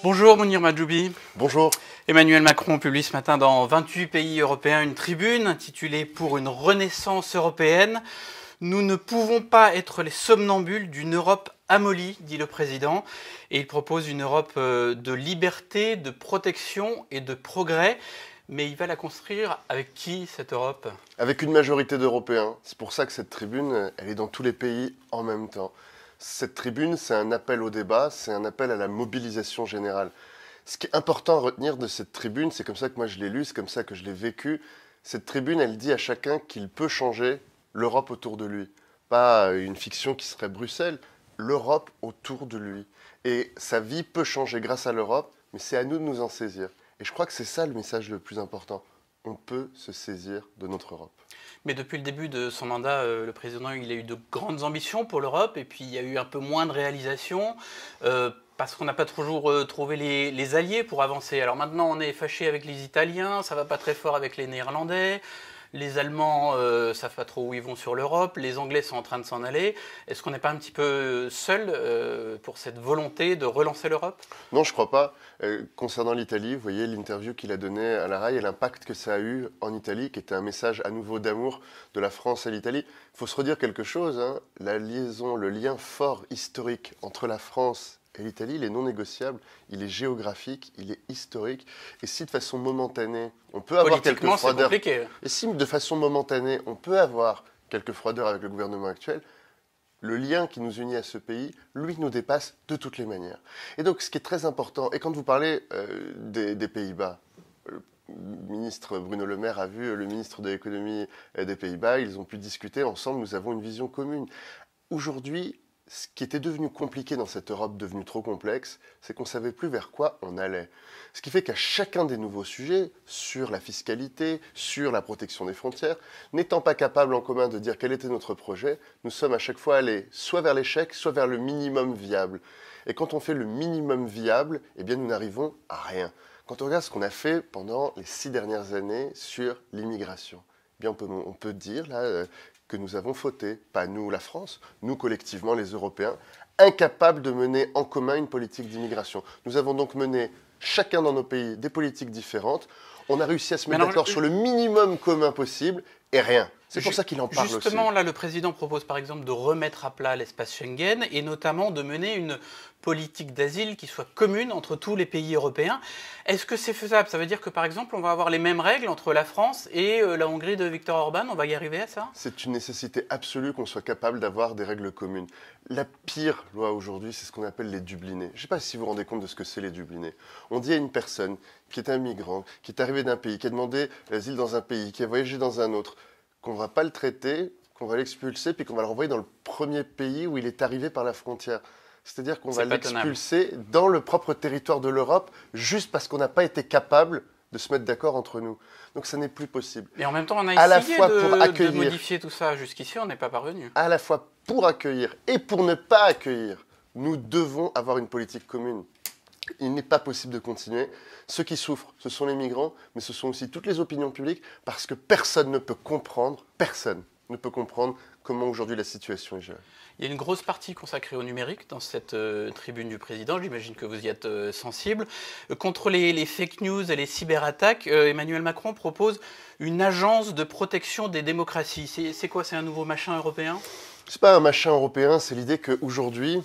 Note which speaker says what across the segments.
Speaker 1: Bonjour Mounir Majoubi.
Speaker 2: Bonjour.
Speaker 1: Emmanuel Macron publie ce matin dans 28 pays européens une tribune intitulée « Pour une renaissance européenne ». Nous ne pouvons pas être les somnambules d'une Europe amollie, dit le président. Et il propose une Europe de liberté, de protection et de progrès. Mais il va la construire avec qui, cette Europe ?
Speaker 2: Avec une majorité d'Européens. C'est pour ça que cette tribune, elle est dans tous les pays en même temps. Cette tribune, c'est un appel au débat, c'est un appel à la mobilisation générale. Ce qui est important à retenir de cette tribune, c'est comme ça que moi je l'ai lu, c'est comme ça que je l'ai vécu. Cette tribune, elle dit à chacun qu'il peut changer l'Europe autour de lui. Pas une fiction qui serait Bruxelles, l'Europe autour de lui. Et sa vie peut changer grâce à l'Europe, mais c'est à nous de nous en saisir. Et je crois que c'est ça le message le plus important. On peut se saisir de notre Europe.
Speaker 1: Mais depuis le début de son mandat, le président il a eu de grandes ambitions pour l'Europe et puis il y a eu un peu moins de réalisations parce qu'on n'a pas toujours trouvé les alliés pour avancer. Alors maintenant on est fâché avec les Italiens, ça va pas très fort avec les Néerlandais. Les Allemands ne savent pas trop où ils vont sur l'Europe, les Anglais sont en train de s'en aller. Est-ce qu'on n'est pas un petit peu seul pour cette volonté de relancer l'Europe ?
Speaker 2: Non, je ne crois pas. Concernant l'Italie, vous voyez l'interview qu'il a donnée à la RAI et l'impact que ça a eu en Italie, qui était un message à nouveau d'amour de la France à l'Italie. Il faut se redire quelque chose, hein, la liaison, le lien fort historique entre la France et l'Italie, il est non négociable, il est géographique, il est historique. Et si de façon momentanée, on peut avoir quelques froideurs...
Speaker 1: Compliqué.
Speaker 2: Et si de façon momentanée, on peut avoir quelques froideurs avec le gouvernement actuel, le lien qui nous unit à ce pays, lui, nous dépasse de toutes les manières. Et donc, ce qui est très important, et quand vous parlez des Pays-Bas, le ministre Bruno Le Maire a vu le ministre de l'économie des Pays-Bas, ils ont pu discuter ensemble, nous avons une vision commune. Aujourd'hui, ce qui était devenu compliqué dans cette Europe devenue trop complexe, c'est qu'on ne savait plus vers quoi on allait. Ce qui fait qu'à chacun des nouveaux sujets, sur la fiscalité, sur la protection des frontières, n'étant pas capable en commun de dire quel était notre projet, nous sommes à chaque fois allés soit vers l'échec, soit vers le minimum viable. Et quand on fait le minimum viable, eh bien nous n'arrivons à rien. Quand on regarde ce qu'on a fait pendant les 6 dernières années sur l'immigration, eh bien on peut dire là... que nous avons fauté, pas nous la France, nous collectivement les Européens, incapables de mener en commun une politique d'immigration. Nous avons donc mené, chacun dans nos pays, des politiques différentes. On a réussi à se mettre d'accord sur le minimum commun possible et rien. C'est pour ça qu'il en parle aussi.
Speaker 1: Justement, là, le président propose par exemple de remettre à plat l'espace Schengen et notamment de mener une politique d'asile qui soit commune entre tous les pays européens. Est-ce que c'est faisable ? Ça veut dire que par exemple, on va avoir les mêmes règles entre la France et la Hongrie de Viktor Orban ? On va y arriver à ça ?
Speaker 2: C'est une nécessité absolue qu'on soit capable d'avoir des règles communes. La pire loi aujourd'hui, c'est ce qu'on appelle les Dublinés. Je ne sais pas si vous vous rendez compte de ce que c'est les Dublinés. On dit à une personne qui est un migrant, qui est arrivé d'un pays, qui a demandé l'asile dans un pays, qui a voyagé dans un autre, qu'on ne va pas le traiter, qu'on va l'expulser, puis qu'on va le renvoyer dans le premier pays où il est arrivé par la frontière. C'est-à-dire qu'on va l'expulser dans le propre territoire de l'Europe, juste parce qu'on n'a pas été capable de se mettre d'accord entre nous. Donc ça n'est plus possible.
Speaker 1: Mais en même temps, on a essayé de modifier tout ça. Jusqu'ici, on n'est pas parvenu.
Speaker 2: À la fois pour accueillir et pour ne pas accueillir, nous devons avoir une politique commune. Il n'est pas possible de continuer. Ceux qui souffrent, ce sont les migrants, mais ce sont aussi toutes les opinions publiques, parce que personne ne peut comprendre comment aujourd'hui la situation est gérée.
Speaker 1: Il y a une grosse partie consacrée au numérique dans cette tribune du président. J'imagine que vous y êtes sensible. Contre les fake news et les cyberattaques, Emmanuel Macron propose une agence de protection des démocraties. C'est quoi ? C'est un nouveau machin européen ?
Speaker 2: Ce n'est pas un machin européen, c'est l'idée qu'aujourd'hui,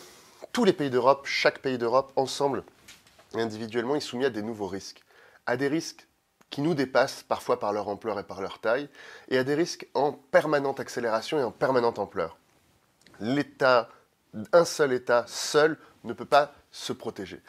Speaker 2: tous les pays d'Europe, chaque pays d'Europe, ensemble, individuellement, est soumis à des nouveaux risques. À des risques qui nous dépassent parfois par leur ampleur et par leur taille, et à des risques en permanente accélération et en permanente ampleur. L'État, un seul État, seul, ne peut pas se protéger.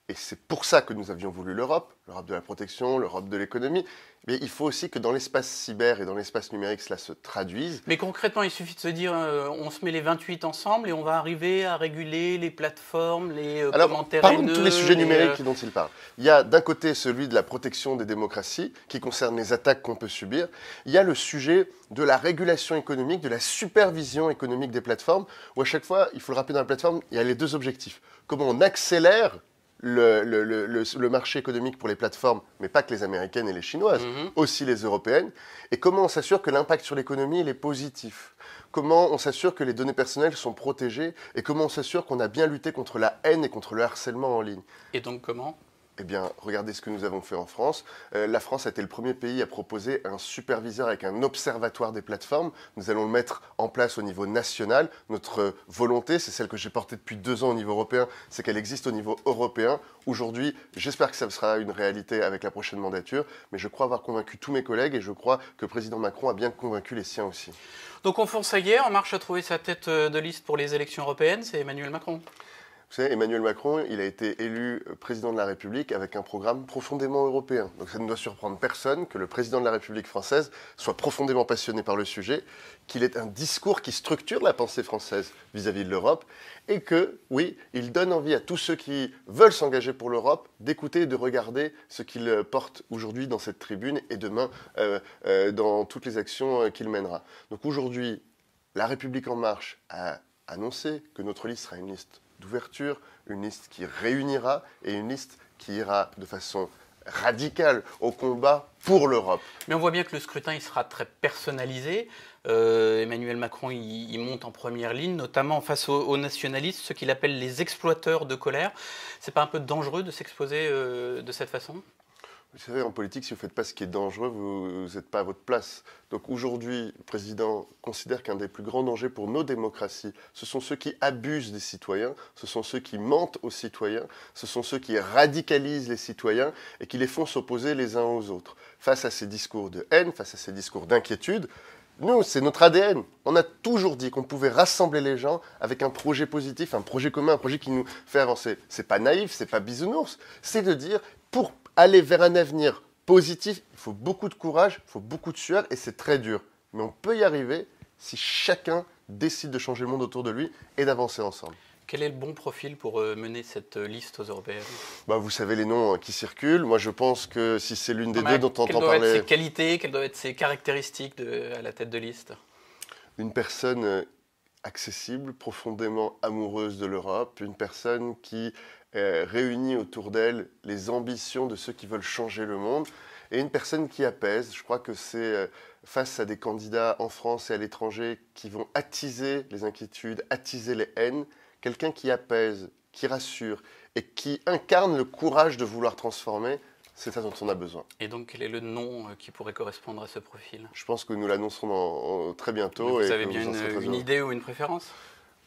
Speaker 2: Et c'est pour ça que nous avions voulu l'Europe de la protection, l'Europe de l'économie. Mais il faut aussi que dans l'espace cyber et dans l'espace numérique, cela se traduise.
Speaker 1: Mais concrètement, il suffit de se dire, on se met les 28 ensemble et on va arriver à réguler les plateformes, les commentaires haineux.
Speaker 2: Parlons de tous les sujets numériques dont il parle. Il y a d'un côté celui de la protection des démocraties, qui concerne les attaques qu'on peut subir. Il y a le sujet de la régulation économique, de la supervision économique des plateformes, où à chaque fois, il faut le rappeler dans la plateforme, il y a les deux objectifs. Comment on accélère le marché économique pour les plateformes, mais pas que les américaines et les chinoises, aussi les européennes, et comment on s'assure que l'impact sur l'économie il est positif. Comment on s'assure que les données personnelles sont protégées et comment on s'assure qu'on a bien lutté contre la haine et contre le harcèlement en ligne.
Speaker 1: Et donc comment ?
Speaker 2: Eh bien, regardez ce que nous avons fait en France. La France a été le premier pays à proposer un superviseur avec un observatoire des plateformes. Nous allons le mettre en place au niveau national. Notre volonté, c'est celle que j'ai portée depuis 2 ans au niveau européen, c'est qu'elle existe au niveau européen. Aujourd'hui, j'espère que ça sera une réalité avec la prochaine mandature, mais je crois avoir convaincu tous mes collègues et je crois que le président Macron a bien convaincu les siens aussi.
Speaker 1: Donc on fonce, ça y est, En Marche a trouvé sa tête de liste pour les élections européennes, c'est Emmanuel Macron.
Speaker 2: Vous savez, Emmanuel Macron, il a été élu président de la République avec un programme profondément européen. Donc ça ne doit surprendre personne que le président de la République française soit profondément passionné par le sujet, qu'il ait un discours qui structure la pensée française vis-à-vis de l'Europe, et que, oui, il donne envie à tous ceux qui veulent s'engager pour l'Europe d'écouter et de regarder ce qu'il porte aujourd'hui dans cette tribune et demain dans toutes les actions qu'il mènera. Donc aujourd'hui, La République En Marche a annoncé que notre liste sera une liste d'ouverture, une liste qui réunira et une liste qui ira de façon radicale au combat pour l'Europe.
Speaker 1: Mais on voit bien que le scrutin il sera très personnalisé. Emmanuel Macron il monte en première ligne, notamment face aux nationalistes, ceux qu'il appelle les exploiteurs de colère. C'est pas un peu dangereux de s'exposer de cette façon ?
Speaker 2: Vous savez, en politique, si vous ne faites pas ce qui est dangereux, vous n'êtes pas à votre place. Donc aujourd'hui, le président considère qu'un des plus grands dangers pour nos démocraties, ce sont ceux qui abusent des citoyens, ce sont ceux qui mentent aux citoyens, ce sont ceux qui radicalisent les citoyens et qui les font s'opposer les uns aux autres. Face à ces discours de haine, face à ces discours d'inquiétude, nous, c'est notre ADN. On a toujours dit qu'on pouvait rassembler les gens avec un projet positif, un projet commun, un projet qui nous fait avancer. C'est pas naïf, c'est pas bisounours. C'est de dire, pour aller vers un avenir positif, il faut beaucoup de courage, il faut beaucoup de sueur et c'est très dur. Mais on peut y arriver si chacun décide de changer le monde autour de lui et d'avancer ensemble.
Speaker 1: Quel est le bon profil pour mener cette liste aux européennes ?
Speaker 2: Vous savez les noms qui circulent. Moi, je pense que si c'est l'une des deux dont on entend parler...
Speaker 1: Quelles doivent être ses qualités, quelles doivent être ses caractéristiques à la tête de liste ?
Speaker 2: Une personne accessible, profondément amoureuse de l'Europe, une personne qui réunit autour d'elle les ambitions de ceux qui veulent changer le monde, et une personne qui apaise. Je crois que c'est face à des candidats en France et à l'étranger qui vont attiser les inquiétudes, attiser les haines, quelqu'un qui apaise, qui rassure et qui incarne le courage de vouloir transformer, c'est ça dont on a besoin.
Speaker 1: Et donc, quel est le nom qui pourrait correspondre à ce profil ?
Speaker 2: Je pense que nous l'annoncerons très bientôt.
Speaker 1: Vous avez bien une idée ou une préférence ?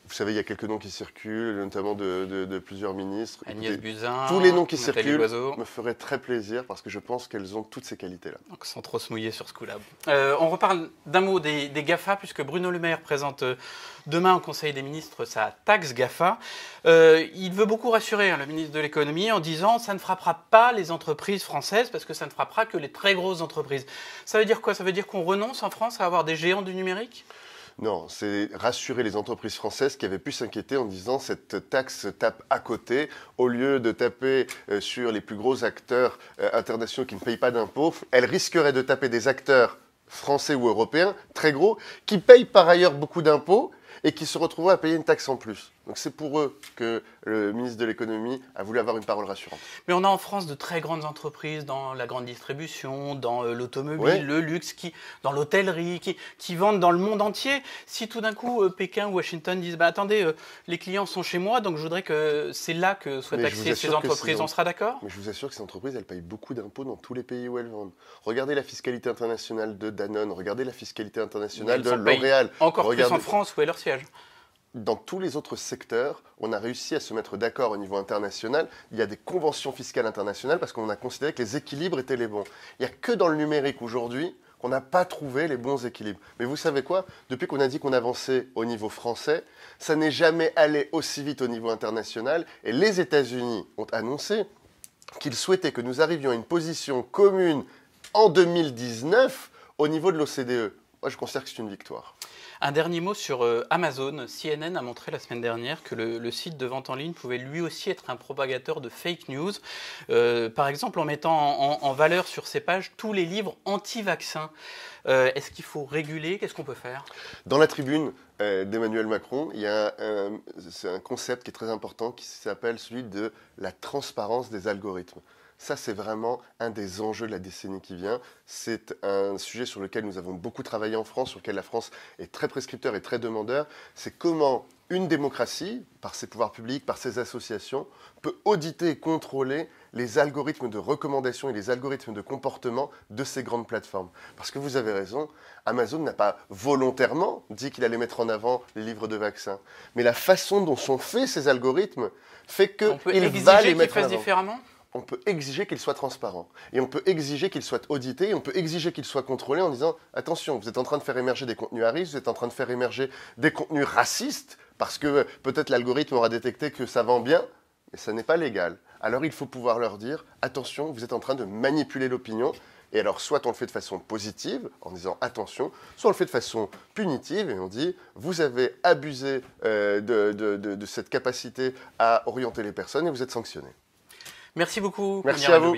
Speaker 2: Vous savez, il y a quelques noms qui circulent, notamment de plusieurs ministres.
Speaker 1: Agnès Buzyn,
Speaker 2: tous les noms qui
Speaker 1: Nathalie
Speaker 2: circulent
Speaker 1: Loiseau
Speaker 2: me feraient très plaisir parce que je pense qu'elles ont toutes ces qualités-là.
Speaker 1: Donc, sans trop se mouiller sur ce coup-là. On reparle d'un mot des GAFA, puisque Bruno Le Maire présente demain au Conseil des ministres sa taxe GAFA. Il veut beaucoup rassurer le ministre de l'économie en disant ça ne frappera pas les entreprises françaises parce que ça ne frappera que les très grosses entreprises. Ça veut dire quoi ? Ça veut dire qu'on renonce en France à avoir des géants du numérique ?
Speaker 2: Non, c'est rassurer les entreprises françaises qui avaient pu s'inquiéter en disant cette taxe tape à côté. Au lieu de taper sur les plus gros acteurs internationaux qui ne payent pas d'impôts, elle risquerait de taper des acteurs français ou européens très gros qui payent par ailleurs beaucoup d'impôts et qui se retrouveraient à payer une taxe en plus. Donc c'est pour eux que le ministre de l'économie a voulu avoir une parole rassurante.
Speaker 1: Mais on a en France de très grandes entreprises dans la grande distribution, dans l'automobile,
Speaker 2: oui,
Speaker 1: le luxe, dans l'hôtellerie, qui vendent dans le monde entier. Si tout d'un coup Pékin ou Washington disent attendez, les clients sont chez moi, donc je voudrais que c'est là que soient taxées ces entreprises, on sera d'accord ?
Speaker 2: Mais je vous assure que ces entreprises, elles payent beaucoup d'impôts dans tous les pays où elles vendent. Regardez la fiscalité internationale de Danone, regardez la fiscalité internationale de L'Oréal.
Speaker 1: Encore plus en France où est leur siège.
Speaker 2: Dans tous les autres secteurs, on a réussi à se mettre d'accord au niveau international. Il y a des conventions fiscales internationales parce qu'on a considéré que les équilibres étaient les bons. Il n'y a que dans le numérique aujourd'hui qu'on n'a pas trouvé les bons équilibres. Mais vous savez quoi ? Depuis qu'on a dit qu'on avançait au niveau français, ça n'est jamais allé aussi vite au niveau international. Et les États-Unis ont annoncé qu'ils souhaitaient que nous arrivions à une position commune en 2019 au niveau de l'OCDE. moi je considère que c'est une victoire.
Speaker 1: Un dernier mot sur Amazon. CNN a montré la semaine dernière que le site de vente en ligne pouvait lui aussi être un propagateur de fake news. Par exemple, en mettant en valeur sur ses pages tous les livres anti-vaccins. Est-ce qu'il faut réguler? Qu'est-ce qu'on peut faire?
Speaker 2: Dans la tribune d'Emmanuel Macron, il y a c'est un concept qui est très important qui s'appelle celui de la transparence des algorithmes. Ça, c'est vraiment un des enjeux de la décennie qui vient. C'est un sujet sur lequel nous avons beaucoup travaillé en France, sur lequel la France est très prescripteur et très demandeur. C'est comment une démocratie, par ses pouvoirs publics, par ses associations, peut auditer et contrôler les algorithmes de recommandation et les algorithmes de comportement de ces grandes plateformes. Parce que vous avez raison, Amazon n'a pas volontairement dit qu'il allait mettre en avant les livres de vaccins. Mais la façon dont sont faits ces algorithmes fait qu'il va les mettre en avant.
Speaker 1: Différemment?
Speaker 2: On peut exiger qu'il soit transparent. Et on peut exiger qu'il soit audité, et on peut exiger qu'il soit contrôlé en disant « Attention, vous êtes en train de faire émerger des contenus à risque, vous êtes en train de faire émerger des contenus racistes, parce que peut-être l'algorithme aura détecté que ça vend bien, mais ça n'est pas légal. » Alors il faut pouvoir leur dire « Attention, vous êtes en train de manipuler l'opinion. » Et alors soit on le fait de façon positive, en disant « Attention », soit on le fait de façon punitive, et on dit « Vous avez abusé de cette capacité à orienter les personnes, et vous êtes sanctionné. »
Speaker 1: Merci beaucoup.
Speaker 2: Merci à vous.